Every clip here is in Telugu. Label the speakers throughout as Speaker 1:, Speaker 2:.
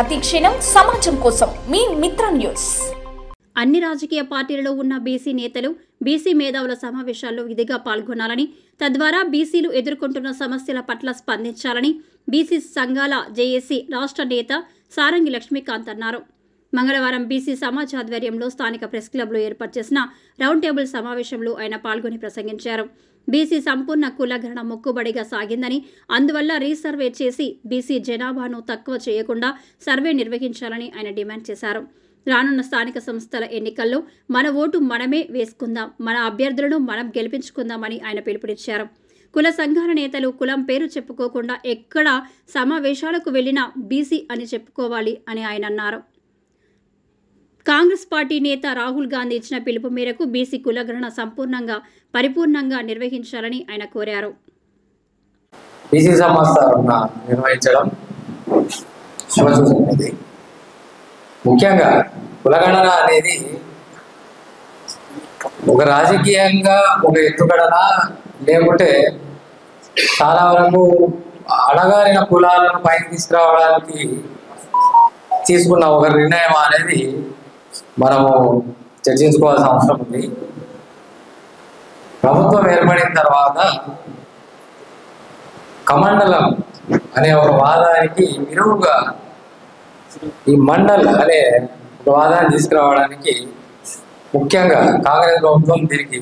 Speaker 1: ప్రతి క్షణం సమాజం కోసం మీ మిత్ర న్యూస్.
Speaker 2: అన్ని రాజకీయ పార్టీలలో ఉన్న బీసీ నేతలు బీసీ మేధావుల సమావేశాల్లో విధిగా పాల్గొనాలని, తద్వారా బీసీలు ఎదుర్కొంటున్న సమస్యల పట్ల స్పందించాలని బీసీ సంఘాల జేఏసీ రాష్ట్ర నేత సారంగి లక్ష్మీకాంత్ అన్నారు. మంగళవారం బీసీ సమాజ్ ఆధ్వర్యంలో స్థానిక ప్రెస్ క్లబ్లో ఏర్పాటు చేసిన రౌండ్ టేబుల్ సమావేశంలో ఆయన పాల్గొని ప్రసంగించారు. బీసీ సంపూర్ణ కులగణన మొక్కుబడిగా సాగిందని, అందువల్ల రీసర్వే చేసి బీసీ జనాభాను తక్కువ చేయకుండా సర్వే నిర్వహించాలని ఆయన డిమాండ్ చేశారు. రానున్న స్థానిక సంస్థల ఎన్నికల్లో మన ఓటు మనమే వేసుకుందాం, మన అభ్యర్థులను మనం గెలిపించుకుందామని ఆయన పిలుపునిచ్చారు. కుల సంఘాల నేతలు కులం పేరు చెప్పుకోకుండా ఎక్కడ సమావేశాలకు వెళ్లినా బీసీ అని చెప్పుకోవాలి అని ఆయన అన్నారు. కాంగ్రెస్ పార్టీ నేత రాహుల్ గాంధీ ఇచ్చిన పిలుపు మేరకు బీసీ కులగణన పరిపూర్ణంగా నిర్వహించాలని ఆయన కోరారు.
Speaker 3: బీసీ సంస్థ నిర్వహించడం శుభసూచనది. ముఖ్యంగా కులగణన అనేది ఒక రాజకీయంగా ఒక ఎత్తుగడన, లేకుంటే చాలా వరకు అడగారిన కులాలను పైకి తీసుకురావడానికి తీసుకున్న ఒక నిర్ణయం అనేది మనము చర్చించుకోవాల్సిన అవసరం ఉంది. ప్రభుత్వం ఏర్పడిన తర్వాత కమండలం అనే ఒక వాదానికి విరువుగా ఈ మండల్ అనే ఒక వాదాన్ని తీసుకురావడానికి ముఖ్యంగా కాంగ్రెస్ ప్రభుత్వం దీనికి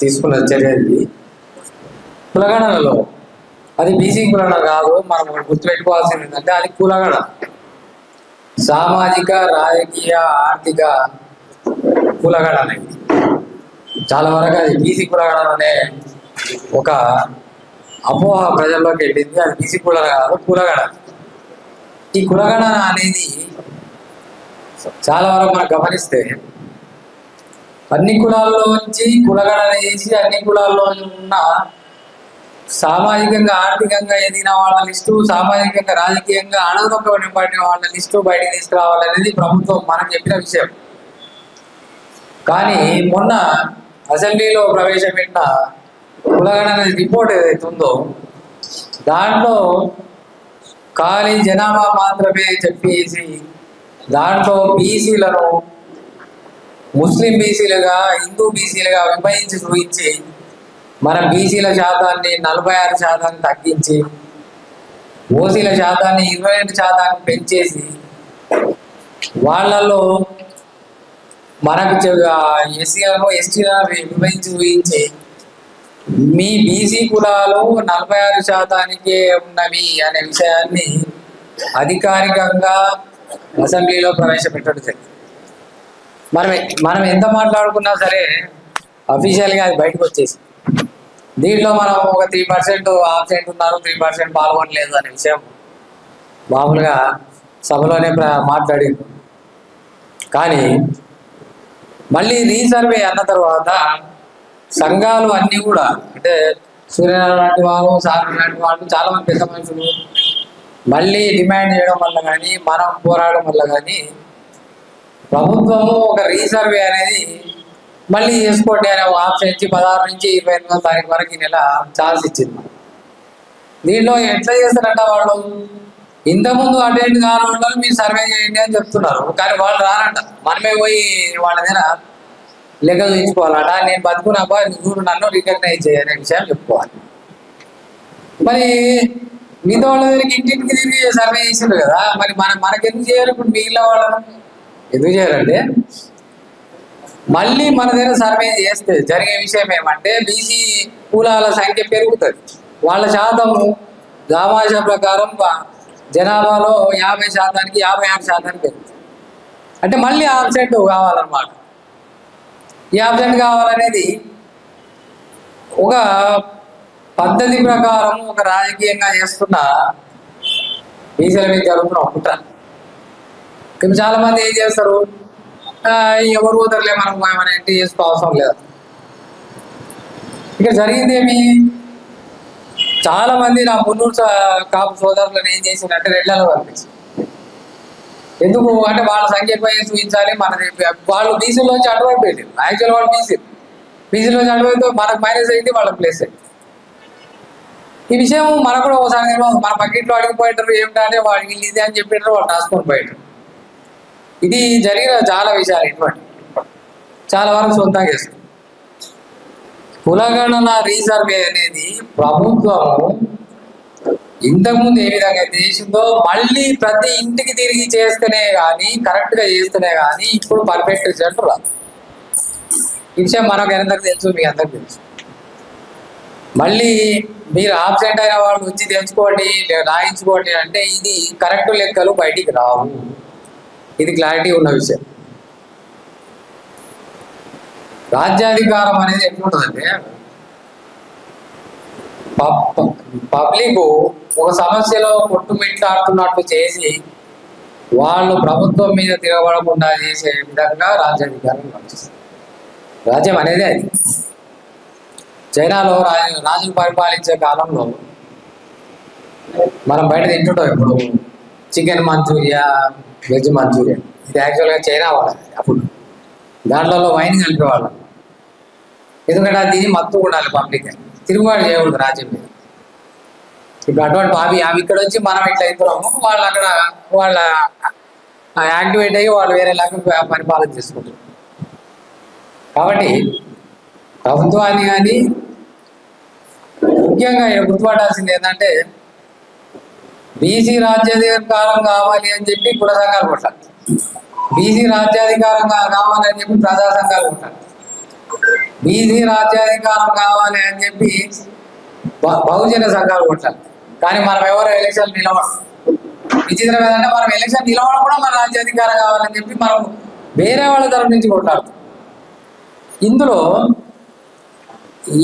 Speaker 3: తీసుకున్న చర్య ఇది. కులగణనలో అది బీసీ కులగణన కాదు, మనం గుర్తుపెట్టుకోవాల్సింది ఏంటంటే అది కులగణన. సామాజిక, రాజకీయ, ఆర్థిక కులగణన. చాలా వరకు అది బీసీ కులగణన అనే ఒక అపోహ ప్రజల్లోకి వెళ్ళింది. అది బీసీ కులగణన కాదు, కులగణన. ఈ కులగణన అనేది చాలా వరకు మనం గమనిస్తే అన్ని కులాల్లోంచి కులగణన చేసి అన్ని కులాల్లో ఉన్న సామాజికంగా, ఆర్థికంగా ఎదిగిన వాళ్ళ లిస్టు, సామాజికంగా, రాజకీయంగా అణగదొక్కబడిన వాళ్ళ లిస్టు బయటకు తీసుకురావాలనేది ప్రభుత్వం మనకు చెప్పిన విషయం. కానీ మొన్న అసెంబ్లీలో ప్రవేశపెట్టిన కులగణన రిపోర్ట్ ఏదైతే ఉందో దాంట్లో ఖాళీ జనాభా మాత్రమే చెప్పేసి దాంట్లో బీసీలను ముస్లిం బీసీలుగా, హిందూ బీసీలుగా విభజించి చూపించి మన బీసీల శాతాన్ని 46% తగ్గించి ఓసీల శాతాన్ని 22% పెంచేసి వాళ్ళల్లో మనకు ఎస్సీలను ఎస్టీలను విభజించి చూపించి మీ బీసీ కులాలు 46%కే ఉన్నవి అనే విషయాన్ని అధికారికంగా అసెంబ్లీలో ప్రవేశపెట్టడం జరిగింది. మనం ఎంత మాట్లాడుకున్నా సరే అఫీషియల్గా అది బయటకు వచ్చేసి దీంట్లో మనం ఒక 3% ఆబ్సెంట్ ఉన్నారు, 3% పాల్గొనలేదు అనే విషయం మామూలుగా సభలోనే మాట్లాడింది. కానీ మళ్ళీ రీసర్వే అన్న తర్వాత సంఘాలు అన్నీ కూడా, అంటే సూర్యనారాయణ లాంటి వాళ్ళు, సార్ లాంటి వాళ్ళు, చాలామంది పెద్ద మనుషులు మళ్ళీ డిమాండ్ చేయడం వల్ల కానీ, మనం పోరాడడం వల్ల కానీ ప్రభుత్వము ఒక రీసర్వే అనేది మళ్ళీ చేసుకోండి అనే ఆప్షన్ ఇచ్చి 16 నుంచి 28వ తారీఖు వరకు ఈ నెల ఛాన్స్ ఇచ్చింది. దీంట్లో ఎట్లా చేస్తారంట, వాళ్ళు ఇంతకుముందు అటెండ్ కాని వాళ్ళని మీరు సర్వే చేయండి అని చెప్తున్నారు. కానీ వాళ్ళు రారంట. మనమే పోయి వాళ్ళ దగ్గర లెక్క చూపించుకోవాలట. నేను బతుకున్నాబా, నువ్వు నన్ను రికగ్నైజ్ చేయనే విషయం చెప్పుకోవాలి. మరి మిగతా వాళ్ళ దగ్గరికి ఇంటింటికి తిరిగి సర్వే చేసిండ్రు కదా, మరి మనకెందుకు చేయాలి? ఇప్పుడు మిగిలిన వాళ్ళను ఎందుకు చేయాలంటే మళ్ళీ మన దగ్గర సర్వే చేస్తే జరిగే విషయం ఏమంటే బీసీ కులాల సంఖ్య పెరుగుతుంది. వాళ్ళ శాతము దామాషా ప్రకారం జనాభాలో 50%కి 56% పెరుగుతుంది. అంటే మళ్ళీ ఆబ్సెంట్ కావాలన్నమాట. ఈ ఆబ్సెంట్ కావాలనేది ఒక పద్ధతి ప్రకారం ఒక రాజకీయంగా చేస్తున్న బీసీల మీద జరుగుతున్న కుట్ర. ఇప్పుడు చాలామంది ఏం చేస్తారు, ఎవరు పోతారులే, మనం ఎంట్రీ చేసుకో అవసరం లేదు. ఇక్కడ జరిగిందేమి, చాలామంది నా మున్నూరు కాపు సోదరులను ఏం చేసిందంటే రెడ్లలో పంపించి. ఎందుకు అంటే వాళ్ళ సంఖ్య ఎక్కువ చూపించాలి, వాళ్ళు బీసీలోంచి అటువైపు వెళ్ళారు. యాక్చువల్ వాళ్ళు బీసీలోంచి అటువైపు మనకు మైనస్ అయింది, వాళ్ళకి ప్లేస్ అయింది. ఈ విషయం మనకు కూడా ఒకసారి తెలియదు. మన పక్కింట్లో అడిగిపోయింటారు, ఏమిటంటే వాడు వీళ్ళు ఇది అని చెప్పినారు, వాళ్ళు రాసుకొని పోయింటారు. ఇది జరిగిన చాలా విషయాలు ఇటువంటి చాలా వరకు సొంతంగా చేస్తారు. కులగణన రీసర్వే అనేది ప్రభుత్వము ఇంతకుముందు ఏ విధంగా చేసిందో మళ్ళీ ప్రతి ఇంటికి తిరిగి చేస్తేనే కానీ, కరెక్ట్గా చేస్తేనే కానీ ఇప్పుడు పర్ఫెక్ట్ రిజల్ట్ రాదు. ఈ విషయం మనకు ఎంతకు తెలుసు, మీకు అందరికి తెలుసు. మళ్ళీ మీరు ఆబ్సెంట్ అయిన వాళ్ళు వచ్చి తెలుసుకోండి, రాయించుకోండి అంటే ఇది కరెక్ట్ లెక్కలు బయటికి రావు. ఇది క్లారిటీ ఉన్న విషయం. రాజ్యాధికారం అనేది ఎట్లుంటుందంటే, పబ్లిక్ ఒక సమస్యలో కొట్టుమిట్లాడుతున్నట్టు చేసి వాళ్ళు ప్రభుత్వం మీద తిరగబడకుండా చేసే విధంగా రాజ్యాధికారం నడుస్తుంది. రాజ్యం అనేది అది. చైనాలో రాజులు పరిపాలించే కాలంలో మనం బయట తింటుంటాం ఇప్పుడు చికెన్ మంచూరియా, వెజ్ మంచూరియా. ఇది యాక్చువల్గా చైనా వాళ్ళది. అప్పుడు దాంట్లో వైన్ కలిపేవాళ్ళం. ఎందుకంటే అది తిని మత్తు ఉండాలి పబ్లిక్, తిరుగుబాటు చేయకూడదు రాజ్యం మీద. ఇప్పుడు అటువంటి అవి ఇక్కడ వచ్చి మనం ఇట్లా అవుతున్నాము, వాళ్ళు అక్కడ వాళ్ళ యాక్టివేట్ అయ్యి వాళ్ళు వేరేలాగా పరిపాలన చేసుకుంటారు. కాబట్టి ప్రభుత్వాన్ని కానీ ముఖ్యంగా గుర్తుపట్టాల్సింది ఏంటంటే, బీసీ రాజ్యాధికారం కావాలి అని చెప్పి కుల సంఘాలు కొట్టాలి, బీసీ రాజ్యాధికారం కావాలని చెప్పి ప్రజా సంఘాలు కొట్టాలి, బీసీ రాజ్యాధికారం కావాలి అని చెప్పి బహుజన సంఘాలు కొట్టాలి. కానీ మనం ఎవరు ఎలక్షన్ నిలబడం. విచిత్రం ఏంటంటే మనం ఎలక్షన్ నిలబడం కూడా మన రాజ్యాధికారం కావాలని చెప్పి మనం వేరే వాళ్ళ తరఫు నుంచి కొట్టాలి. ఇందులో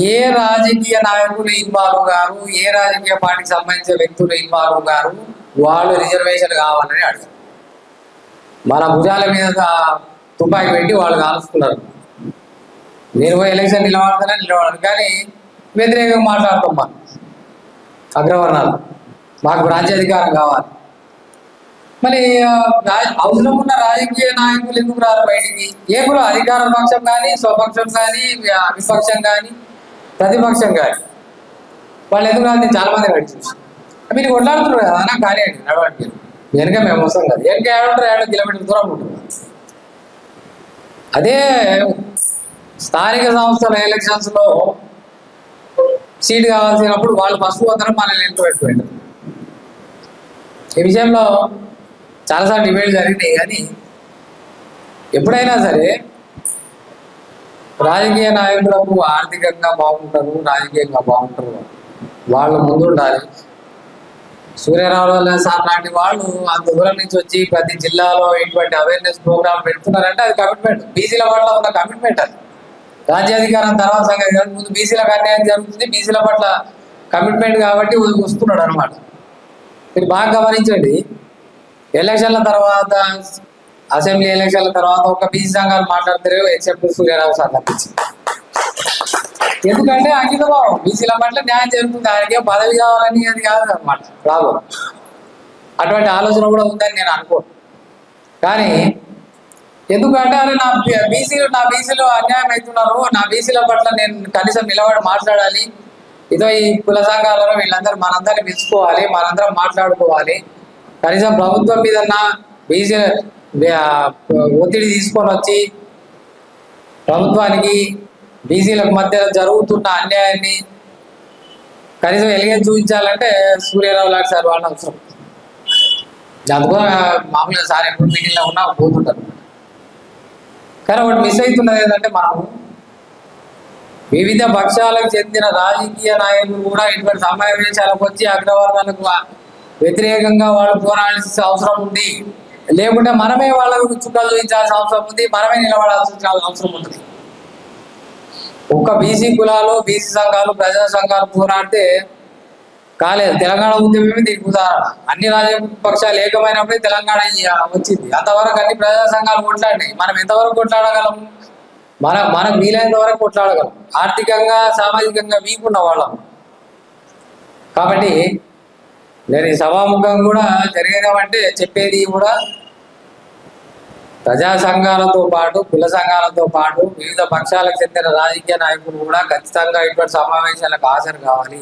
Speaker 3: ఏ రాజకీయ నాయకులు ఇన్వాల్వ్ గారు, ఏ రాజకీయ పార్టీకి సంబంధించిన వ్యక్తులు ఇన్వాల్వ్ గారు, వాళ్ళు రిజర్వేషన్ కావాలని అడిగారు. మన భుజాల మీద తుపాకి పెట్టి వాళ్ళు కాల్చుకున్నారు. నేను ఎలక్షన్ నిలబడతాను కానీ వ్యతిరేకంగా మాట్లాడతాం. మనం అగ్రవర్ణాలు మాకు రాజ్యాధికారం కావాలి. మరి అవసరం ఉన్న రాజకీయ నాయకులు ఎందుకు రారు బయటికి? ఏ కూడా అధికార పక్షం కానీ, స్వపక్షం కానీ, విపక్షం కానీ, ప్రతిపక్షం కానీ వాళ్ళు ఎందుకు రాదు? చాలా మంది అడిగి చూసి మీరు కొట్లాడుతున్నారు కదా అన్న, కానీ నడవండి వెనక మేము వస్తాం కదా, వెనక 7 కిలోమీటర్ల దూరం ఉంటుంది. అదే స్థానిక సంస్థల ఎలక్షన్స్లో సీట్ కావాల్సినప్పుడు వాళ్ళు ఫస్ట్ పోతారు, మనల్ని ఎంత పెట్టుకుంటారు. ఈ విషయంలో చాలాసార్లు డిబేట్ జరిగినాయి. కానీ ఎప్పుడైనా సరే రాజకీయ నాయకులకు ఆర్థికంగా బాగుంటారు, రాజకీయంగా బాగుంటారు, వాళ్ళు ముందు ఉండాలి. సూర్యరావు సార్ లాంటి వాళ్ళు అంత దూరం నుంచి వచ్చి ప్రతి జిల్లాలో ఇటువంటి అవేర్నెస్ ప్రోగ్రామ్ పెడుతున్నారంటే అది కమిట్మెంట్, బీసీల పట్ల ఉన్న కమిట్మెంట్. అది రాజ్యాధికారం తర్వాత సంగతి కాదు, ముందు బీసీలకు అన్యాయం జరుగుతుంది, బీసీల పట్ల కమిట్మెంట్ కాబట్టి వస్తున్నాడు అనమాట. మీరు బాగా గమనించండి, ఎలక్షన్ల తర్వాత, అసెంబ్లీ ఎలక్షన్ల తర్వాత ఒక బీసీ సంఘాలు మాట్లాడతారు ఎక్సెప్ట్ సూర్యరావు సార్ తప్పించి. ఎందుకంటే అంకిత భావం, బీసీల పట్ల న్యాయం జరుగుతుంది, ఆయనకే పదవి కావాలని అది కాదు అనమాట. రాబో అటువంటి ఆలోచన కూడా ఉందని నేను అనుకోను. కానీ ఎందుకంటే అరే నా బీసీలు అన్యాయం అవుతున్నారు, నా బీసీల పట్ల నేను కనీసం నిలబడి మాట్లాడాలి, ఇదో ఈ కుల సంఘాలను వీళ్ళందరూ మనందరినీ పిలుచుకోవాలి, మనందరం మాట్లాడుకోవాలి, కనీసం ప్రభుత్వం మీద బీసీ ఒత్తిడి తీసుకొని వచ్చి ప్రభుత్వానికి బీసీలకు మధ్య జరుగుతున్న అన్యాయాన్ని కనీసం ఎలిగేసి చూపించాలంటే సూర్యరావు లాంటి సార్ వాళ్ళని అవసరం. అందుకోసం మామూలుగా సార్ ఎప్పుడు మీటింగ్లో ఉన్నా పోతుంటారు. కానీ ఒకటి మిస్ అవుతున్నది ఏంటంటే, మనం వివిధ పక్షాలకు చెందిన రాజకీయ నాయకులు కూడా ఇటువంటి సమావేశాలకు వచ్చి అగ్రవర్ణాలకు వ్యతిరేకంగా వాళ్ళు పోరాడాల్సిన అవసరం ఉంది. లేకుంటే మనమే వాళ్ళకు చుట్టాలు చూపించాల్సిన అవసరం ఉంది, మనమే నిలబడాల్సిన అవసరం ఉంటుంది. ఒక్క బీసీ కులాలు, బీసీ సంఘాలు, ప్రజా సంఘాలు పోరాడితే కాలేదు. తెలంగాణ ఉద్యమమే దీనికి ఉదాహరణ. అన్ని రాజకీయ పక్షాలు ఏకమైనప్పుడే తెలంగాణ వచ్చింది. అంతవరకు అన్ని ప్రజా సంఘాలు కొట్లాడినాయి. మనం ఎంతవరకు కొట్లాడగలం? మనకు వీలైనంత వరకు కొట్లాడగలం. ఆర్థికంగా, సామాజికంగా వీక్ ఉన్న వాళ్ళం. కాబట్టి నేను ఈ సభాముఖం కూడా జరిగేదామంటే చెప్పేది కూడా ప్రజా సంఘాలతో పాటు, కుల సంఘాలతో పాటు వివిధ పక్షాలకు చెందిన రాజకీయ నాయకులు కూడా ఖచ్చితంగా ఇటువంటి సమావేశాలకు హాజరు కావాలి.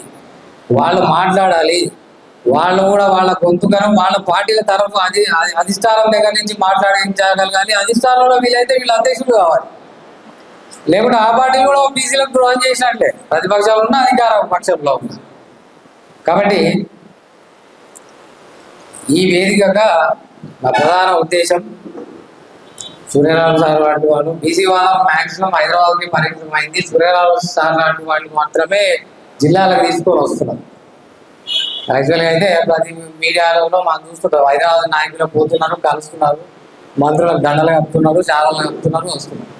Speaker 3: వాళ్ళు మాట్లాడాలి, వాళ్ళు కూడా వాళ్ళ గొంతుకరం వాళ్ళ పార్టీల తరఫు అధిష్టానం దగ్గర నుంచి మాట్లాడించగలగాలి. అధిష్టానంలో వీలైతే వీళ్ళు అధ్యక్షులు కావాలి, లేకుంటే ఆ పార్టీలు కూడా బీసీలకు ద్రోహం చేసినట్లే, ప్రతిపక్షంలో ఉన్న అధికార పక్షంలో ఉన్న. కాబట్టి ఈ వేదికగా నా ప్రధాన ఉద్దేశం, సూర్యరావు సార్ లాంటి వాళ్ళు బీసీ వాదం మ్యాక్సిమం హైదరాబాద్కి పరిమితమైంది. సూర్యరావు సార్ లాంటి వాళ్ళు మాత్రమే జిల్లాలకు తీసుకొని వస్తున్నారు. యాక్చువల్గా అయితే ప్రతి మీడియాలో మనం చూస్తుంటాం, హైదరాబాద్ నాయకులు పోతున్నారు, కలుస్తున్నారు, మంత్రులకు దండలు కప్పుతున్నారు, చాలాలు కప్పుతున్నారు, వస్తున్నారు.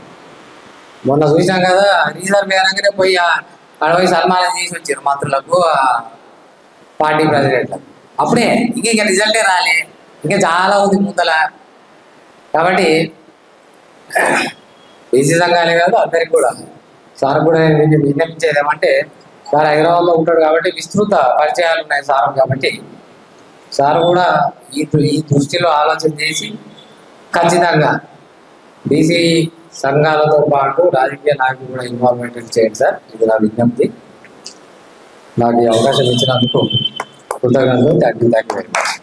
Speaker 3: మొన్న చూసాం కదా, రీసర్వ్ అనగానే పోయి అడవి సన్మానం చేసి వచ్చారు మంత్రులకు, పార్టీ ప్రెసిడెంట్లకు. అప్పుడే ఇంకా రిజల్టే రాలే, ఇంకా చాలా ఉంది ముందల. కాబట్టి బీసీ సంఘాలే కాదు అందరికి కూడా సార్ కూడా విన్నపించేది ఏమంటే, సార్ హైదరాబాద్లో ఉంటాడు కాబట్టి విస్తృత పరిచయాలు ఉన్నాయి సార్, కాబట్టి సార్ కూడా ఈ దృష్టిలో ఆలోచన చేసి ఖచ్చితంగా బీసీ సంఘాలతో పాటు రాజకీయ నాయకులు కూడా ఇన్వాల్వ్మెంట్ చేయండి సార్. ఇది నా విజ్ఞప్తి. నాకు ఈ అవకాశం ఇచ్చినందుకు కృతజ్ఞతలు. Thank you very much.